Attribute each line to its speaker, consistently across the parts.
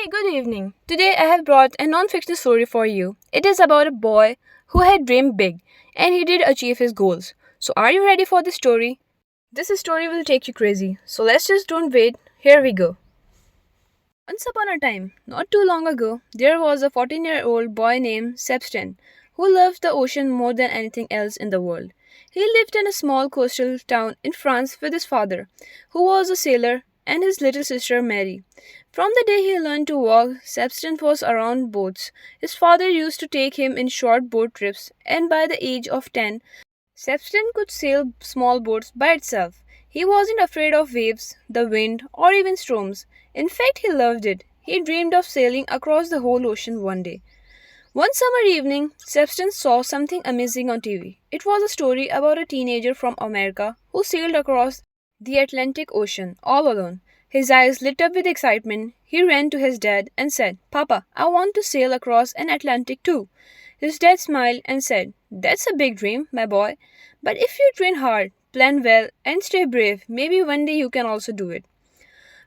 Speaker 1: Hey, good evening. Today I have brought a non-fiction story for you. It is about a boy who had dreamed big and he did achieve his goals. So, are you ready for the story? This story will take you crazy. So, let's just don't wait. Here we go. Once upon a time, not too long ago, there was a 14-year-old boy named Sebastian who loved the ocean more than anything else in the world. He lived in a small coastal town in France with his father, who was a sailor, and his little sister Mary. From the day he learned to walk, Sebastian was around boats. His father used to take him in short boat trips, and by the age of 10, Sebastian could sail small boats by itself. He wasn't afraid of waves, the wind, or even storms. In fact, he loved it. He dreamed of sailing across the whole ocean one day. One summer evening, Sebastian saw something amazing on TV. It was a story about a teenager from America who sailed across the Atlantic Ocean all alone. His eyes lit up with excitement. He ran to his dad and said, "Papa, I want to sail across an Atlantic too." His dad smiled and said, "That's a big dream, my boy. But if you train hard, plan well, and stay brave, maybe one day you can also do it."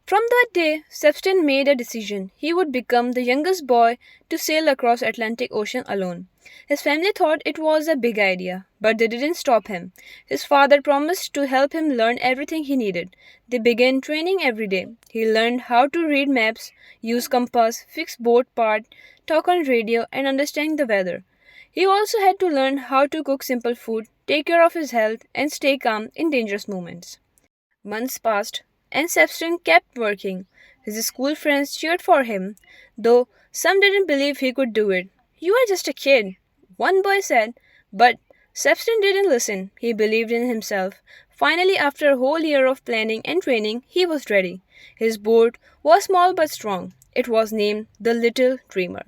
Speaker 1: From that day, Sebastian made a decision. He would become the youngest boy to sail across Atlantic Ocean alone. His family thought it was a big idea, but they didn't stop him. His father promised to help him learn everything he needed. They began training every day. He learned how to read maps, use compass, fix boat part, talk on radio, and understand the weather. He also had to learn how to cook simple food, take care of his health, and stay calm in dangerous moments. Months passed, and Sebastian kept working. His school friends cheered for him, though some didn't believe he could do it. "You are just a kid," one boy said, but Sebastian didn't listen. He believed in himself. Finally, after a whole year of planning and training, he was ready. His boat was small but strong. It was named the Little Dreamer.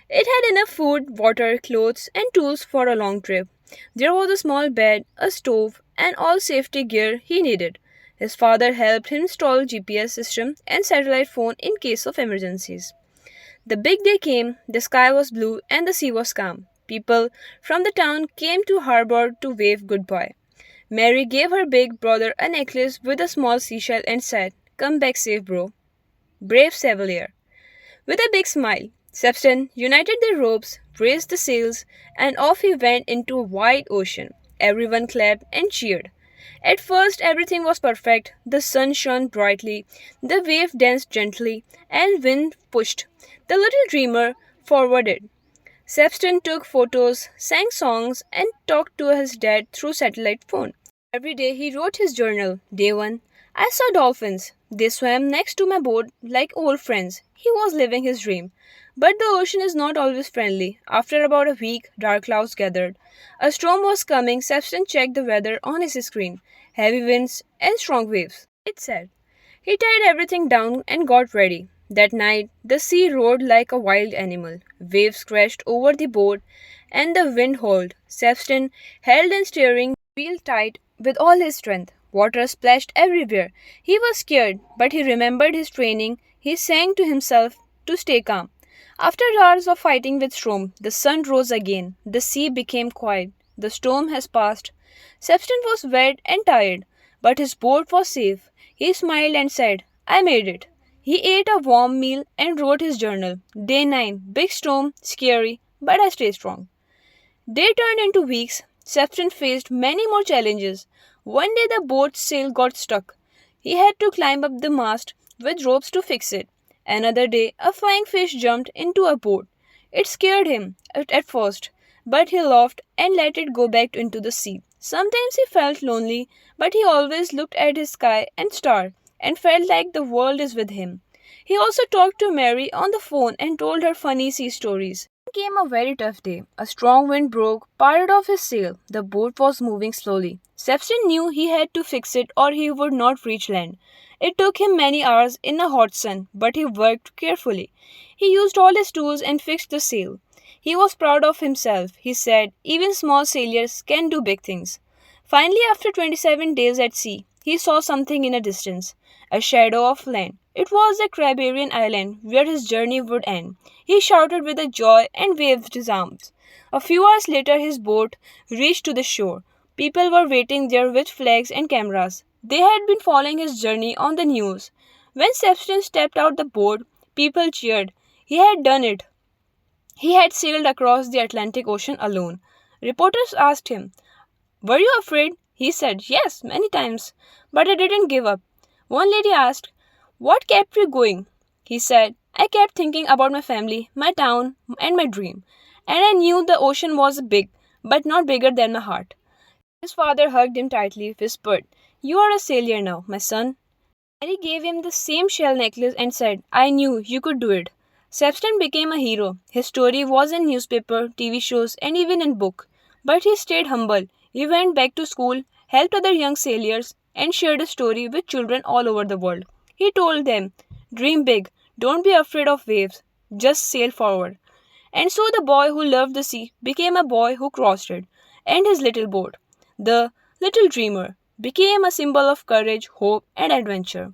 Speaker 1: It had enough food, water, clothes, and tools for a long trip. There was a small bed, a stove, and all safety gear he needed. His father helped him install GPS system and satellite phone in case of emergencies. The big day came, the sky was blue and the sea was calm. People from the town came to harbor to wave goodbye. Mary gave her big brother a necklace with a small seashell and said, "Come back safe, bro. Brave Cavalier." With a big smile, Sebastian united the ropes, raised the sails, and off he went into a wide ocean. Everyone clapped and cheered. At first, everything was perfect. The sun shone brightly, the wave danced gently, and wind pushed the little dreamer forwarded. Sebastian took photos, sang songs, and talked to his dad through satellite phone. Every day he wrote his journal. Day 1. I saw dolphins. They swam next to my boat like old friends. He was living his dream. But the ocean is not always friendly. After about a week, dark clouds gathered. A storm was coming. Sebastian checked the weather on his screen. Heavy winds and strong waves, it said. He tied everything down and got ready. That night, the sea roared like a wild animal. Waves crashed over the boat and the wind howled. Sebastian held the steering wheel tight with all his strength. Water splashed everywhere. He was scared, but he remembered his training. He sang to himself to stay calm. After hours of fighting with storm, the sun rose again. The sea became quiet. The storm has passed. Sebastian was wet and tired, but his boat was safe. He smiled and said, "I made it." He ate a warm meal and wrote his journal. Day 9. Big storm, scary, but I stay strong. Day turned into weeks. Sebastian faced many more challenges. One day the boat's sail got stuck. He had to climb up the mast with ropes to fix it. Another day, a flying fish jumped into a boat. It scared him at first, but he laughed and let it go back into the sea. Sometimes he felt lonely, but he always looked at his sky and star and felt like the world is with him. He also talked to Mary on the phone and told her funny sea stories. Then came a very tough day. A strong wind broke part of his sail. The boat was moving slowly. Sebastian knew he had to fix it or he would not reach land. It took him many hours in the hot sun, but he worked carefully. He used all his tools and fixed the sail. He was proud of himself. He said, "Even small sailors can do big things." Finally, after 27 days at sea, he saw something in a distance, a shadow of land. It was the Caribbean island where his journey would end. He shouted with a joy and waved his arms. A few hours later, his boat reached to the shore. People were waiting there with flags and cameras. They had been following his journey on the news. When Sebastian stepped out the boat, People cheered. He had done it. He had sailed across the Atlantic Ocean alone. Reporters asked him, "Were you afraid?" He said, "Yes, many times. But I didn't give up." One lady asked, "What kept you going?" He said, "I kept thinking about my family, my town, and my dream. And I knew the ocean was big, but not bigger than my heart." His father hugged him tightly, whispered, "You are a sailor now, my son." Mary gave him the same shell necklace and said, "I knew you could do it." Sebastian became a hero. His story was in newspaper, TV shows, and even in book. But he stayed humble. He went back to school, helped other young sailors, and shared his story with children all over the world. He told them, "Dream big. Don't be afraid of waves. Just sail forward." And so the boy who loved the sea became a boy who crossed it, and his little boat, the little dreamer, became a symbol of courage, hope, and adventure.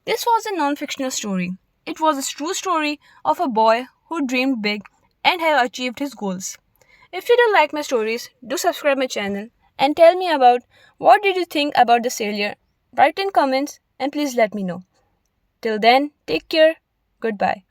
Speaker 1: This was a non fictional story. It was a true story of a boy who dreamed big and have achieved his goals. If you do like my stories, do subscribe my channel and tell me about what did you think about the sailor. Write in comments and please let me know. Till then, take care. Goodbye.